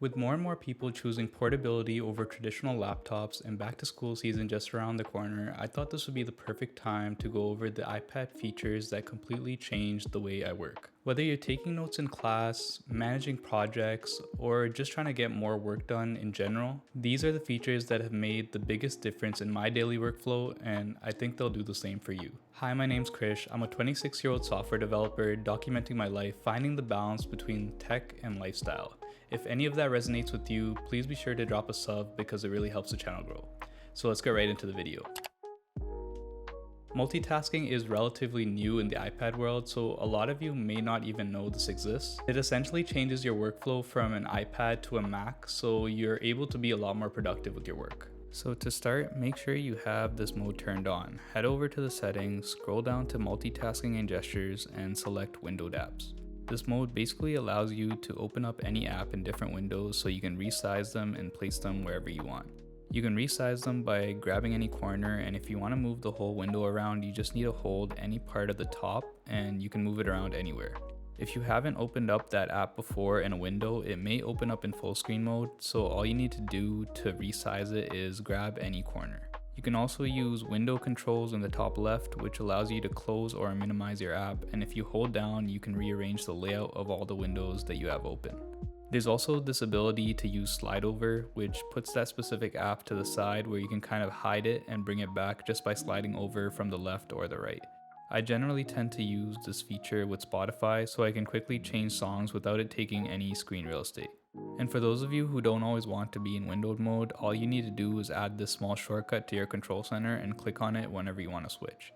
With more and more people choosing portability over traditional laptops and back to school season just around the corner, I thought this would be the perfect time to go over the iPad features that completely changed the way I work. Whether you're taking notes in class, managing projects, or just trying to get more work done in general, these are the features that have made the biggest difference in my daily workflow, and I think they'll do the same for you. Hi, my name's Krish. I'm a 26-year-old software developer documenting my life, finding the balance between tech and lifestyle. If any of that resonates with you, please be sure to drop a sub because it really helps the channel grow. So let's get right into the video. Multitasking is relatively new in the iPad world, so a lot of you may not even know this exists. It essentially changes your workflow from an iPad to a Mac, so you're able to be a lot more productive with your work. So to start, make sure you have this mode turned on. Head over to the settings, scroll down to multitasking and gestures, and select windowed apps. This mode basically allows you to open up any app in different windows so you can resize them and place them wherever you want. You can resize them by grabbing any corner, and if you want to move the whole window around, you just need to hold any part of the top and you can move it around anywhere. If you haven't opened up that app before in a window, it may open up in full screen mode, so all you need to do to resize it is grab any corner. You can also use window controls in the top left, which allows you to close or minimize your app, and if you hold down, you can rearrange the layout of all the windows that you have open. There's also this ability to use slide over, which puts that specific app to the side where you can kind of hide it and bring it back just by sliding over from the left or the right. I generally tend to use this feature with Spotify so I can quickly change songs without it taking any screen real estate. And for those of you who don't always want to be in windowed mode, all you need to do is add this small shortcut to your control center and click on it whenever you want to switch.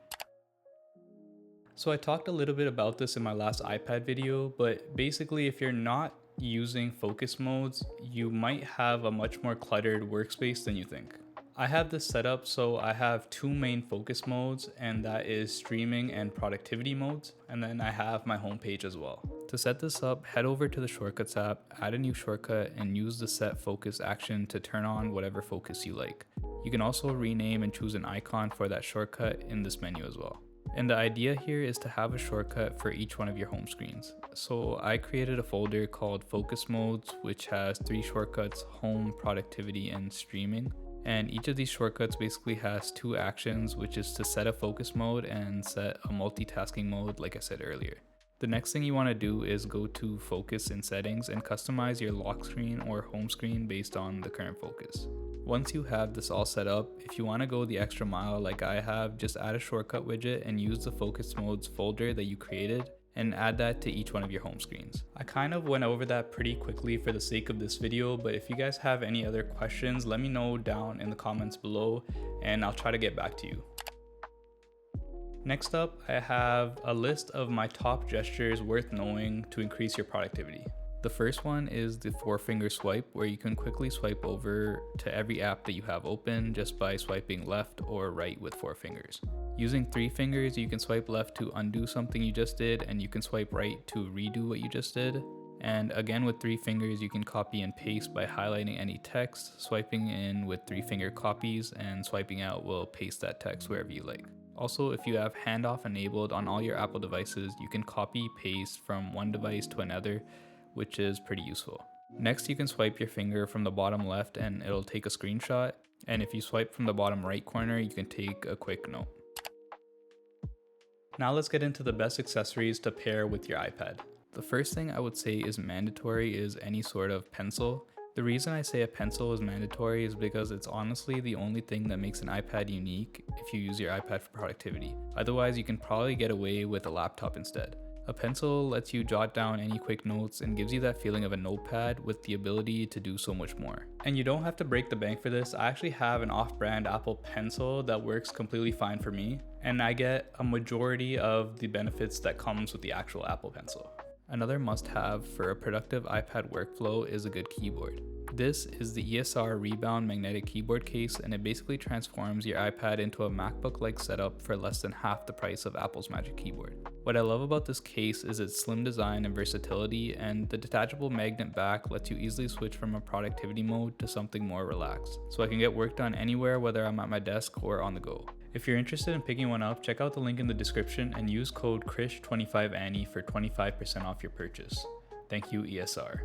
So I talked a little bit about this in my last iPad video, but basically if you're not using focus modes, you might have a much more cluttered workspace than you think. I have this set up so I have two main focus modes, and that is streaming and productivity modes, and then I have my home page as well. To set this up, head over to the Shortcuts app, add a new shortcut, and use the set focus action to turn on whatever focus you like. You can also rename and choose an icon for that shortcut in this menu as well. And the idea here is to have a shortcut for each one of your home screens. So I created a folder called Focus Modes, which has 3 shortcuts: home, productivity, and streaming. And each of these shortcuts basically has 2 actions, which is to set a focus mode and set a multitasking mode, like I said earlier. The next thing you want to do is go to Focus in Settings and customize your lock screen or home screen based on the current focus. Once you have this all set up, if you want to go the extra mile like I have, just add a shortcut widget and use the Focus Modes folder that you created and add that to each one of your home screens. I kind of went over that pretty quickly for the sake of this video, but if you guys have any other questions, let me know down in the comments below and I'll try to get back to you. Next up, I have a list of my top gestures worth knowing to increase your productivity. The first one is the 4-finger swipe, where you can quickly swipe over to every app that you have open just by swiping left or right with 4 fingers. Using 3 fingers, you can swipe left to undo something you just did, and you can swipe right to redo what you just did. And again, with 3 fingers, you can copy and paste by highlighting any text, swiping in with 3-finger copies, and swiping out will paste that text wherever you like. Also, if you have handoff enabled on all your Apple devices, you can copy paste from one device to another, which is pretty useful. Next, you can swipe your finger from the bottom left and it'll take a screenshot. And if you swipe from the bottom right corner, you can take a quick note. Now let's get into the best accessories to pair with your iPad. The first thing I would say is mandatory is any sort of pencil. The reason I say a pencil is mandatory is because it's honestly the only thing that makes an iPad unique if you use your iPad for productivity. Otherwise, you can probably get away with a laptop instead. A pencil lets you jot down any quick notes and gives you that feeling of a notepad with the ability to do so much more. And you don't have to break the bank for this. I actually have an off-brand Apple pencil that works completely fine for me, and I get a majority of the benefits that comes with the actual Apple pencil. Another must-have for a productive iPad workflow is a good keyboard. This is the ESR Rebound magnetic keyboard case, and it basically transforms your iPad into a MacBook-like setup for less than half the price of Apple's Magic Keyboard. What I love about this case is its slim design and versatility, and the detachable magnet back lets you easily switch from a productivity mode to something more relaxed, so I can get work done anywhere, whether I'm at my desk or on the go. If you're interested in picking one up, check out the link in the description and use code KRISH25ANNIE for 25% off your purchase. Thank you, ESR.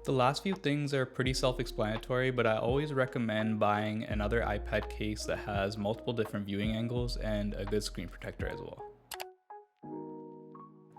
The last few things are pretty self-explanatory, but I always recommend buying another iPad case that has multiple different viewing angles and a good screen protector as well.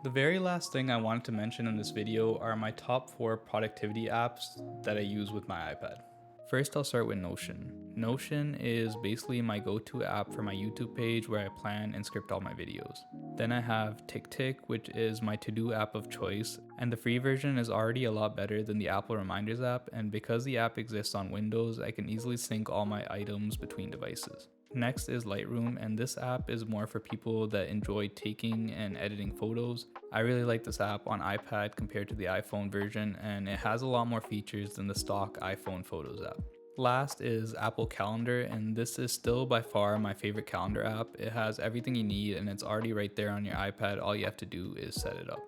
The very last thing I wanted to mention in this video are my top 4 productivity apps that I use with my iPad. First, I'll start with Notion. Notion is basically my go-to app for my YouTube page where I plan and script all my videos. Then I have TickTick, which is my to-do app of choice, and the free version is already a lot better than the Apple Reminders app, and because the app exists on Windows, I can easily sync all my items between devices. Next is Lightroom, and this app is more for people that enjoy taking and editing photos. I really like this app on iPad compared to the iPhone version, and it has a lot more features than the stock iPhone Photos app. Last is Apple Calendar, and this is still by far my favorite calendar app. It has everything you need and it's already right there on your iPad. All you have to do is set it up.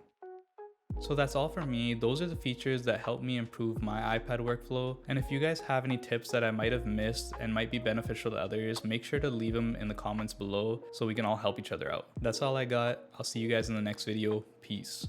So that's all for me. Those are the features that help me improve my iPad workflow. And if you guys have any tips that I might have missed and might be beneficial to others, make sure to leave them in the comments below so we can all help each other out. That's all I got. I'll see you guys in the next video. Peace.